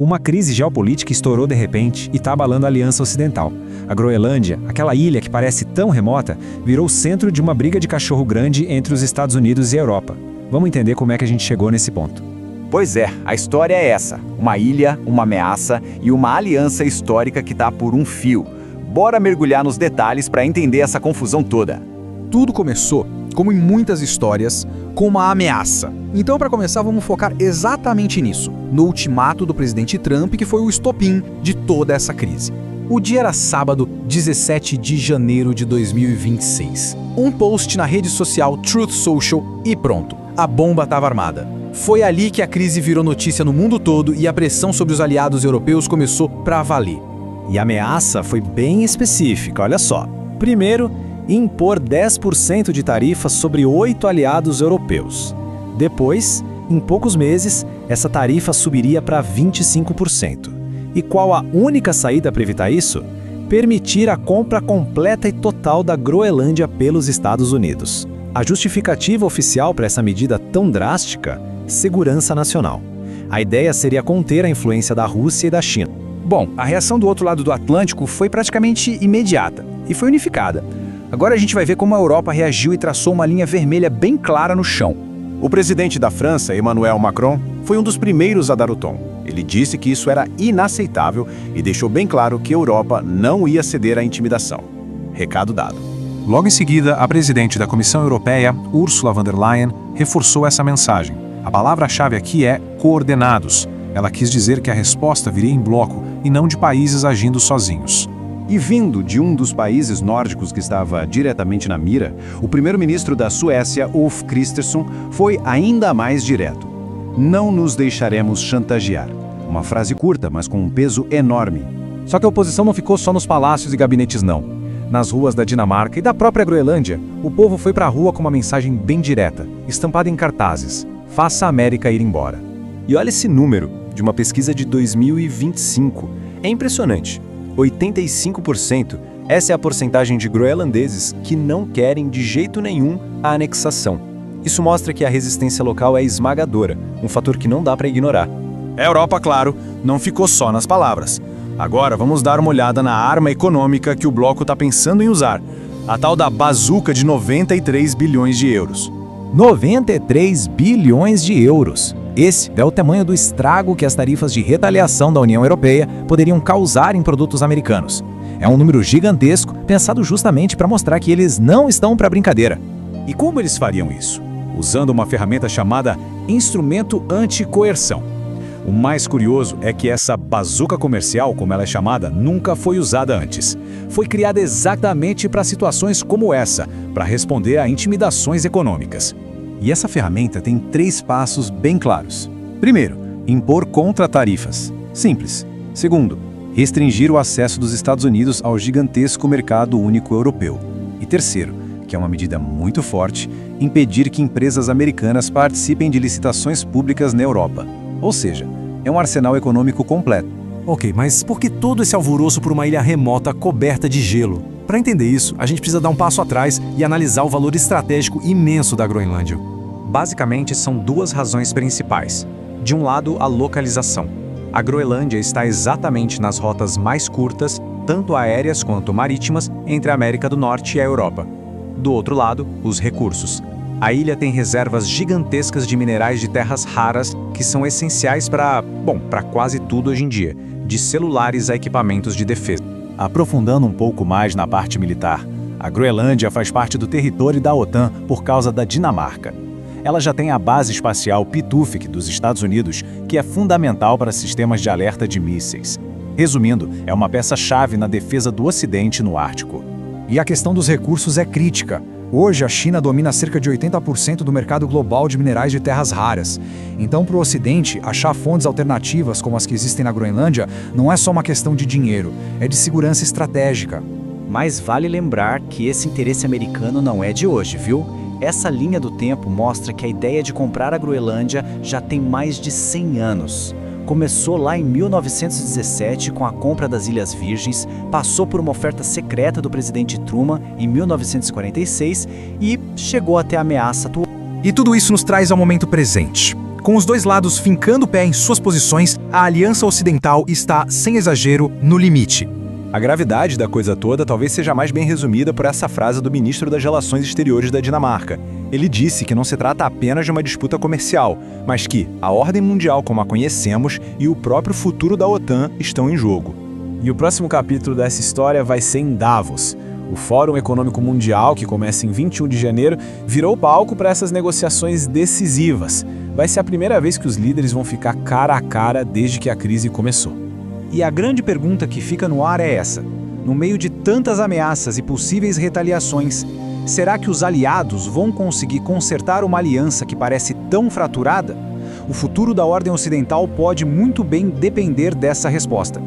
Uma crise geopolítica estourou de repente e está abalando a Aliança Ocidental. A Groenlândia, aquela ilha que parece tão remota, virou o centro de uma briga de cachorro grande entre os Estados Unidos e a Europa. Vamos entender como é que a gente chegou nesse ponto. Pois é, a história é essa. Uma ilha, uma ameaça e uma aliança histórica que está por um fio. Bora mergulhar nos detalhes para entender essa confusão toda. Tudo começou, como em muitas histórias, com uma ameaça. Então, para começar, vamos focar exatamente nisso, no ultimato do presidente Trump, que foi o estopim de toda essa crise. O dia era sábado, 17 de janeiro de 2026. Um post na rede social Truth Social e pronto, a bomba estava armada. Foi ali que a crise virou notícia no mundo todo e a pressão sobre os aliados europeus começou para valer. E a ameaça foi bem específica, olha só. Primeiro, impor 10% de tarifas sobre 8 aliados europeus. Depois, em poucos meses, essa tarifa subiria para 25%. E qual a única saída para evitar isso? Permitir a compra completa e total da Groenlândia pelos Estados Unidos. A justificativa oficial para essa medida tão drástica? Segurança nacional. A ideia seria conter a influência da Rússia e da China. Bom, a reação do outro lado do Atlântico foi praticamente imediata e foi unificada. Agora a gente vai ver como a Europa reagiu e traçou uma linha vermelha bem clara no chão. O presidente da França, Emmanuel Macron, foi um dos primeiros a dar o tom. Ele disse que isso era inaceitável e deixou bem claro que a Europa não ia ceder à intimidação. Recado dado. Logo em seguida, a presidente da Comissão Europeia, Ursula von der Leyen, reforçou essa mensagem. A palavra-chave aqui é coordenados. Ela quis dizer que a resposta viria em bloco e não de países agindo sozinhos. E vindo de um dos países nórdicos que estava diretamente na mira, o primeiro-ministro da Suécia, Ulf Kristersson, foi ainda mais direto. Não nos deixaremos chantagear. Uma frase curta, mas com um peso enorme. Só que a oposição não ficou só nos palácios e gabinetes, não. Nas ruas da Dinamarca e da própria Groenlândia, o povo foi para a rua com uma mensagem bem direta, estampada em cartazes: faça a América ir embora. E olha esse número, de uma pesquisa de 2025. É impressionante. 85%, essa é a porcentagem de groenlandeses que não querem de jeito nenhum a anexação. Isso mostra que a resistência local é esmagadora, um fator que não dá para ignorar. A Europa, claro, não ficou só nas palavras. Agora vamos dar uma olhada na arma econômica que o bloco está pensando em usar, a tal da bazuca de 93 bilhões de euros. 93 bilhões de euros. Esse é o tamanho do estrago que as tarifas de retaliação da União Europeia poderiam causar em produtos americanos. É um número gigantesco, pensado justamente para mostrar que eles não estão para brincadeira. E como eles fariam isso? Usando uma ferramenta chamada instrumento anticoerção. O mais curioso é que essa bazuca comercial, como ela é chamada, nunca foi usada antes. Foi criada exatamente para situações como essa, para responder a intimidações econômicas. E essa ferramenta tem 3 passos bem claros. Primeiro, impor contra-tarifas. Simples. Segundo, restringir o acesso dos Estados Unidos ao gigantesco mercado único europeu. E terceiro, que é uma medida muito forte, impedir que empresas americanas participem de licitações públicas na Europa. Ou seja, é um arsenal econômico completo. Ok, mas por que todo esse alvoroço por uma ilha remota coberta de gelo? Para entender isso, a gente precisa dar um passo atrás e analisar o valor estratégico imenso da Groenlândia. Basicamente, são 2 razões principais. De um lado, a localização. A Groenlândia está exatamente nas rotas mais curtas, tanto aéreas quanto marítimas, entre a América do Norte e a Europa. Do outro lado, os recursos. A ilha tem reservas gigantescas de minerais de terras raras que são essenciais para quase tudo hoje em dia, de celulares a equipamentos de defesa. Aprofundando um pouco mais na parte militar, a Groenlândia faz parte do território da OTAN por causa da Dinamarca. Ela já tem a base espacial Pituffik dos Estados Unidos, que é fundamental para sistemas de alerta de mísseis. Resumindo, é uma peça-chave na defesa do Ocidente no Ártico. E a questão dos recursos é crítica. Hoje, a China domina cerca de 80% do mercado global de minerais de terras raras. Então, para o Ocidente, achar fontes alternativas como as que existem na Groenlândia não é só uma questão de dinheiro, é de segurança estratégica. Mas vale lembrar que esse interesse americano não é de hoje, viu? Essa linha do tempo mostra que a ideia de comprar a Groenlândia já tem mais de 100 anos. Começou lá em 1917 com a compra das Ilhas Virgens, passou por uma oferta secreta do presidente Truman em 1946 e chegou até a ameaça atual. E tudo isso nos traz ao momento presente. Com os dois lados fincando o pé em suas posições, a Aliança Ocidental está, sem exagero, no limite. A gravidade da coisa toda talvez seja mais bem resumida por essa frase do ministro das Relações Exteriores da Dinamarca. Ele disse que não se trata apenas de uma disputa comercial, mas que a ordem mundial como a conhecemos e o próprio futuro da OTAN estão em jogo. E o próximo capítulo dessa história vai ser em Davos. O Fórum Econômico Mundial, que começa em 21 de janeiro, virou palco para essas negociações decisivas. Vai ser a primeira vez que os líderes vão ficar cara a cara desde que a crise começou. E a grande pergunta que fica no ar é essa: no meio de tantas ameaças e possíveis retaliações, será que os aliados vão conseguir consertar uma aliança que parece tão fraturada? O futuro da ordem ocidental pode muito bem depender dessa resposta.